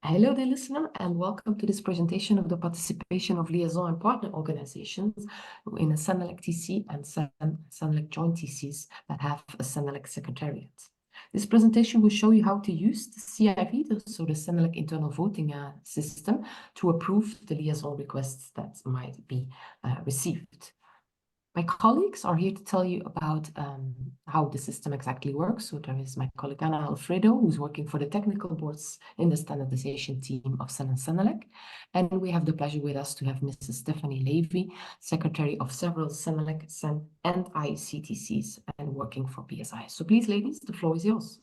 Hello there, listener, and welcome to this presentation of the participation of liaison and partner organizations in a CENELEC TC and CENELEC joint TCs that have a CENELEC secretariat. This presentation will show you how to use the CIV, so the CENELEC Internal Voting system, to approve the liaison requests that might be received. My colleagues are here to tell you about how the system exactly works. So there is my colleague Anna Alfredo, who's working for the technical boards in the standardization team of CEN and CENELEC. And we have the pleasure with us to have Mrs. Stephanie Levy, secretary of several CENELEC, CEN and ICTCs and working for PSI. So please, ladies, the floor is yours.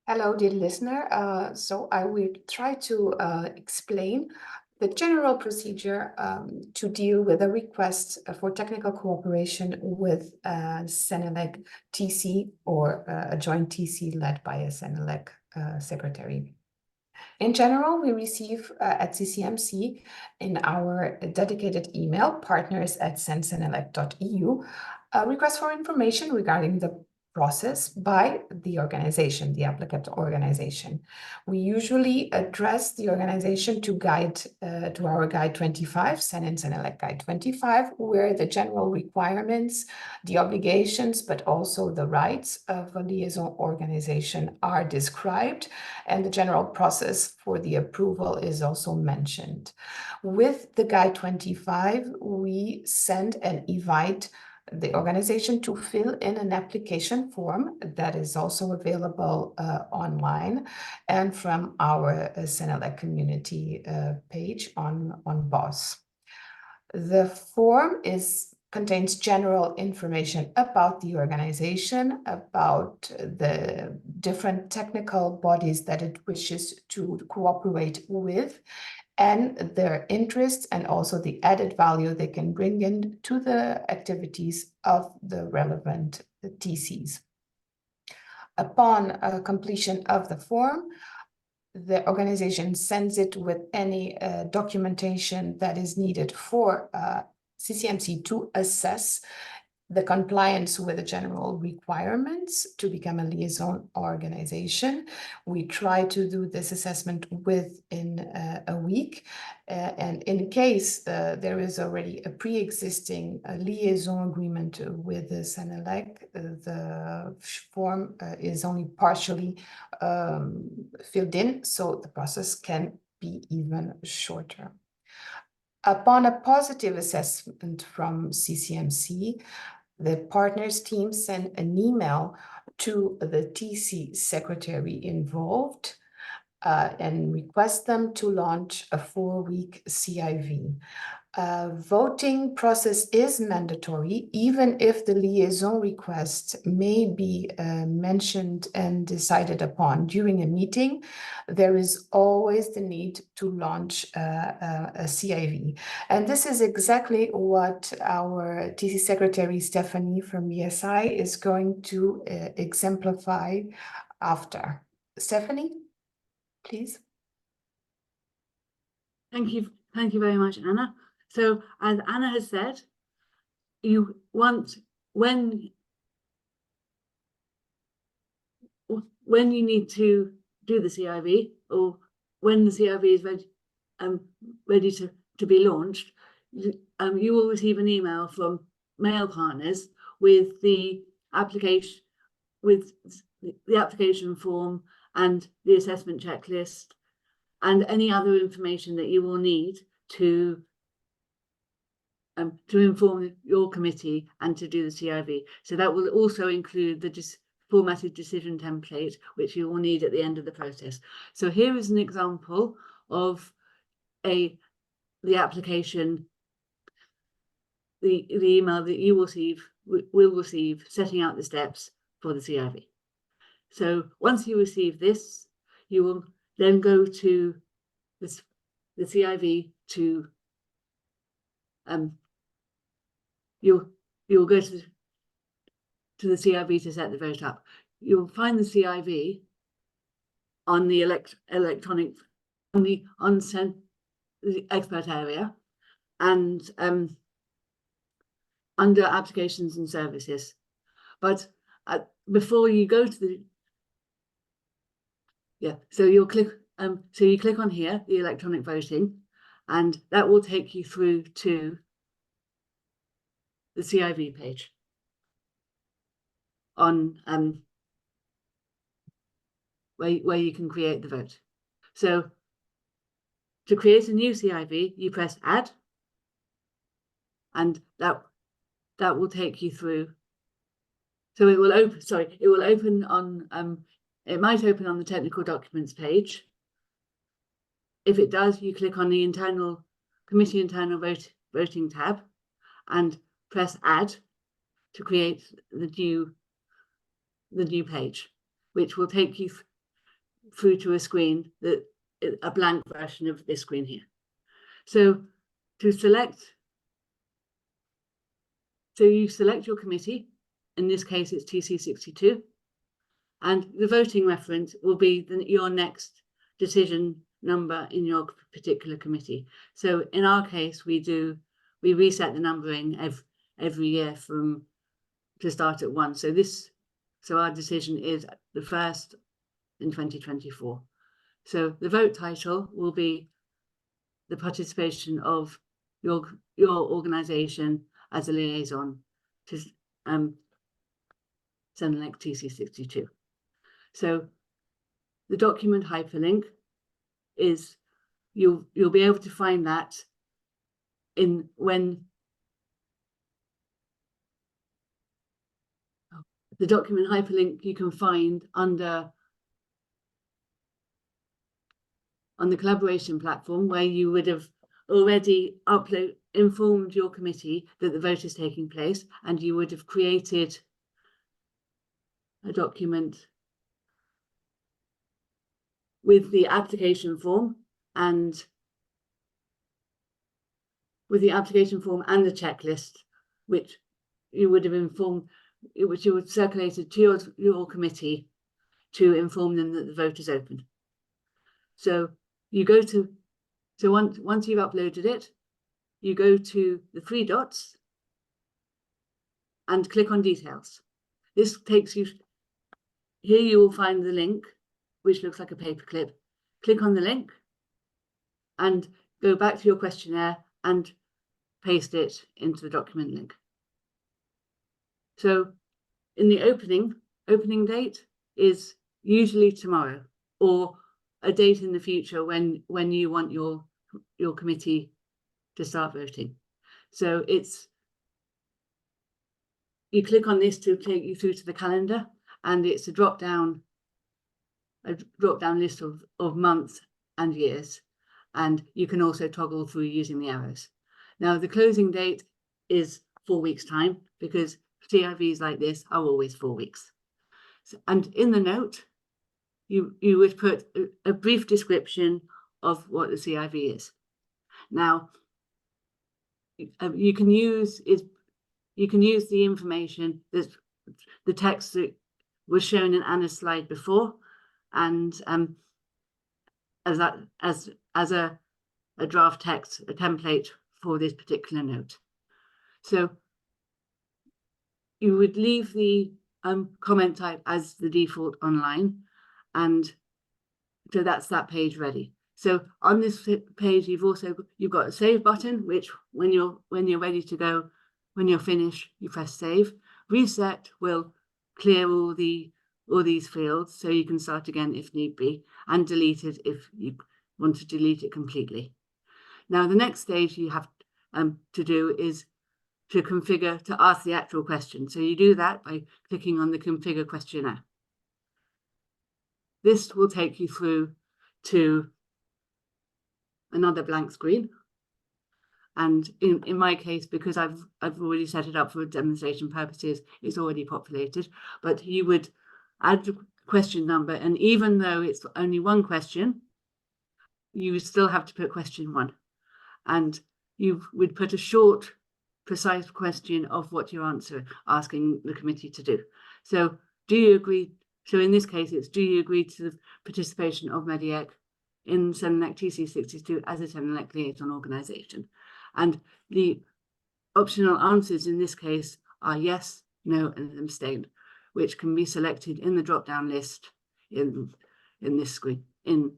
Hello, dear listener. So I will try to explain the general procedure to deal with a request for technical cooperation with CENELEC TC or a joint TC led by a CENELEC secretary. In general, we receive at CCMC in our dedicated email, partners@cenelec.eu, a request for information regarding the process by the organization, the applicant organization. We usually address the organization to our Guide 25, CEN and CENELEC Guide 25, where the general requirements, the obligations, but also the rights of a liaison organization are described, and the general process for the approval is also mentioned. With the Guide 25, we send and invite the organization to fill in an application form that is also available online and from our CENELEC community page on BOSS. The form contains general information about the organization, about the different technical bodies that it wishes to cooperate with, and their interests, and also the added value they can bring in to the activities of the relevant TCs. Upon completion of the form, the organization sends it with any documentation that is needed for CCMC to assess the compliance with the general requirements to become a liaison organization. We try to do this assessment within a week. And in case there is already a pre-existing liaison agreement with the CENELEC, the form is only partially filled in, so the process can be even shorter. Upon a positive assessment from CCMC, the partners team sent an email to the TC secretary involved and request them to launch a 4-week CIV. Voting process is mandatory, even if the liaison request may be mentioned and decided upon during a meeting. There is always the need to launch a CIV. And this is exactly what our TC Secretary, Stephanie from BSI, is going to exemplify after. Stephanie, please. Thank you very much, Anna. So, as Anna has said, you want when you need to do the CIV, or when the CIV is ready to be launched, you will receive an email from mail partners with the application form and the assessment checklist and any other information that you will need to inform your committee and to do the CIV. So that will also include the formatted decision template, which you will need at the end of the process. So here is an example of the application, the email that you will receive setting out the steps for the CIV. So once you receive this, you will then go to the CIV to you'll go to the CIV to set the vote up. You'll find the CIV on the electronic on the expert area and under applications and services. But before you go to so you'll click so you click on here, the electronic voting, and that will take you through to the CIV page on where you can create the vote. So to create a new CIV, you press Add, and that will take you through. So it will open. Sorry, it will open on. It might open on the technical documents page. If it does, you click on the committee internal voting tab, and press Add to create the new page, which will take you through to a screen a blank version of this screen here. So to select. So you select your committee, in this case it's TC62, and the voting reference will be your next decision number in your particular committee. So in our case, we reset the numbering every year to start at 1. So our decision is the first in 2024. So the vote title will be the participation of your organisation as a liaison to CENELEC TC62. So the document hyperlink is you'll be able to find that the document hyperlink you can find on the collaboration platform, where you would have already informed your committee that the vote is taking place, and you would have created a document with the application form and the checklist, which you would have which you would circulated to your committee to inform them that the vote is open. So you go to, once you've uploaded it, you go to the 3 dots and click on details. This takes you, here you will find the link, which looks like a paperclip. Click on the link and go back to your questionnaire and paste it into the document link. So in the opening date is usually tomorrow, or a date in the future when you want your committee to start voting. So you click on this to take you through to the calendar, and it's a drop down list of months and years, and you can also toggle through using the arrows. Now the closing date is 4 weeks time, because CIVs like this are always 4 weeks. So, and in the note, you would put a brief description of what the CIV is. Now, you can use the information, the text that was shown in Anna's slide before, and as a draft text, a template for this particular note. So you would leave the comment type as the default online, and so that's that page ready. So on this page, you've got a save button, which when you're ready to go, when you're finished, you press save. Reset will clear all these fields, so you can start again if need be, and delete it if you want to delete it completely. Now the next stage you have to do is to ask the actual question. So you do that by clicking on the configure questionnaire. This will take you through to another blank screen. And in my case, because I've already set it up for demonstration purposes, it's already populated, but you would add the question number, and even though it's only one question, you would still have to put question 1. And you would put a short, precise question of what you're asking the committee to do. So do you agree? So in this case, it's do you agree to the participation of MEDIEC in CENELEC TC62 as a CENELEC liaison organisation? And the optional answers in this case are yes, no, and abstain, which can be selected in the drop-down list in this screen, in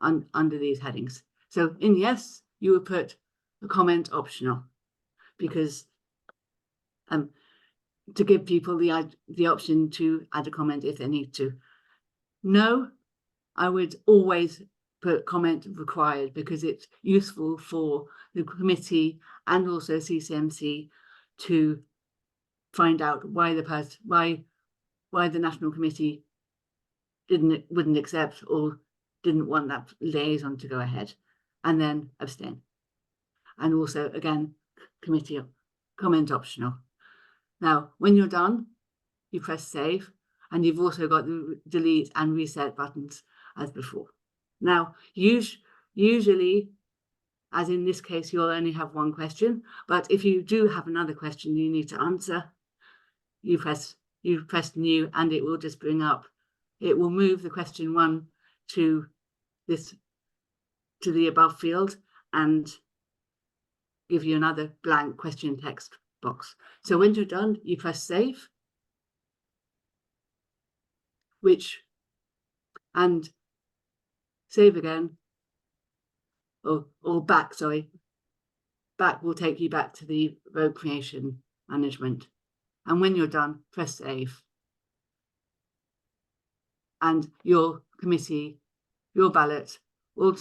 under these headings. So in yes, you would put a comment optional, because to give people the option to add a comment if they need to. No, I would always put comment required, because it's useful for the committee and also CCMC to find out why the National Committee wouldn't accept or didn't want that liaison to go ahead, and then abstain. And also, again, committee comment optional. Now, when you're done, you press save, and you've also got the delete and reset buttons as before. Now, usually, as in this case, you'll only have one question, but if you do have another question you need to answer, you press new, and it will just bring up, it will move the question 1 to the above field and give you another blank question text box. So when you're done, you press save, and save again, or back, sorry. Back will take you back to the vote creation management. And when you're done, press save. And your committee, your ballot will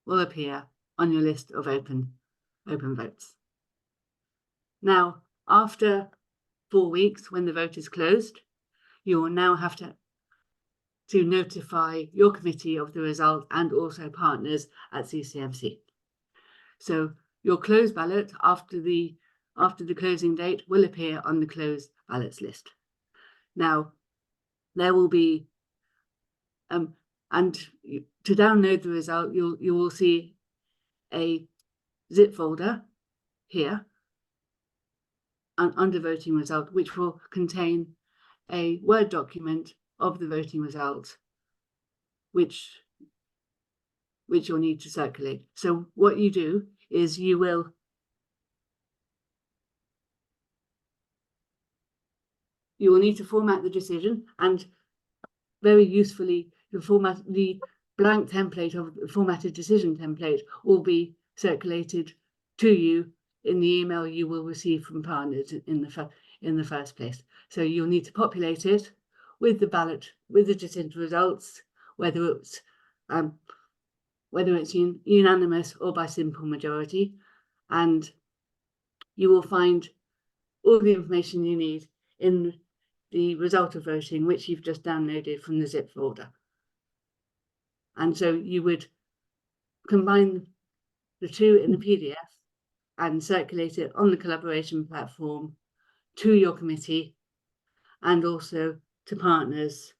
appear on your list of open votes. Now, after 4 weeks, when the vote is closed, you will now have to notify your committee of the result and also partners at CCMC. So your closed ballot after the closing date will appear on the closed ballots list. Now, there will be and to download the result, you will see a zip folder here under voting result, which will contain a Word document of the voting result, which you'll need to circulate. So what you do is you will need to format the decision, and very usefully, the blank template of the formatted decision template will be circulated to you in the email you will receive from partners in the first place. So you'll need to populate it with the ballot, with the decision results, whether it's unanimous or by simple majority, and you will find all the information you need in the result of voting, which you've just downloaded from the zip folder. And so you would combine the two in the PDF and circulate it on the collaboration platform to your committee and also to partners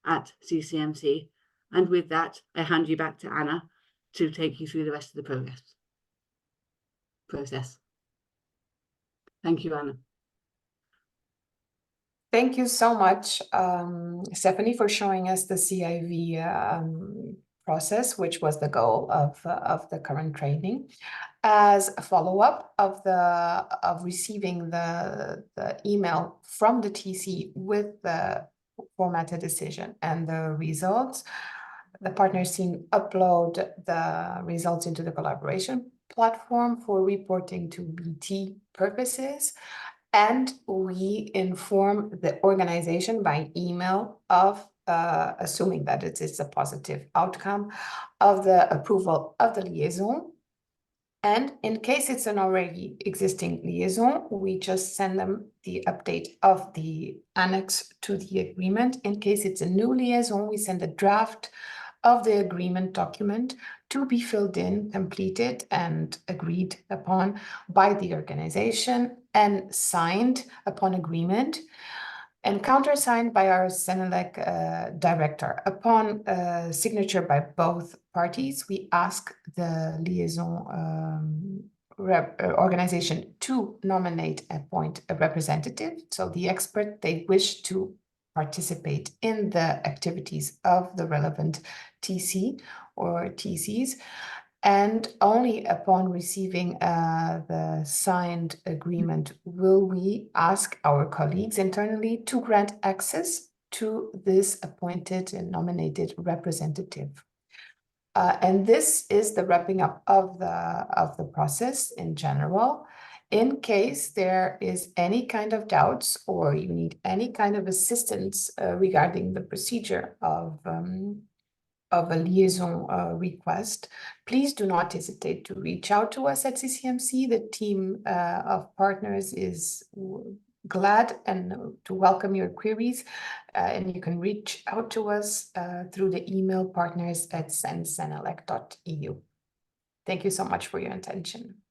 at CCMC. And with that, I hand you back to Anna to take you through the rest of the process. Thank you, Anna. Thank you so much, Stephanie, for showing us the CIV process, which was the goal of the current training. As a follow-up of receiving the email from the TC with the formatted decision and the results, the partners team upload the results into the collaboration platform for reporting to BT purposes. And we inform the organization by email of, assuming that it is a positive outcome, of the approval of the liaison. And in case it's an already existing liaison, we just send them the update of the annex to the agreement. In case it's a new liaison, we send a draft of the agreement document to be filled in, completed, and agreed upon by the organization and signed upon agreement and countersigned by our CENELEC director. Upon signature by both parties, we ask the liaison organization to nominate and appoint a representative. So the expert they wish to participate in the activities of the relevant TC or TCs, and only upon receiving the signed agreement will we ask our colleagues internally to grant access to this appointed and nominated representative. And this is the wrapping up of the process in general. In case there is any kind of doubts or you need any kind of assistance regarding the procedure of a liaison request, please do not hesitate to reach out to us at CCMC. The team of partners is glad and to welcome your queries, and you can reach out to us through the email partners@cenelec.eu. Thank you so much for your attention.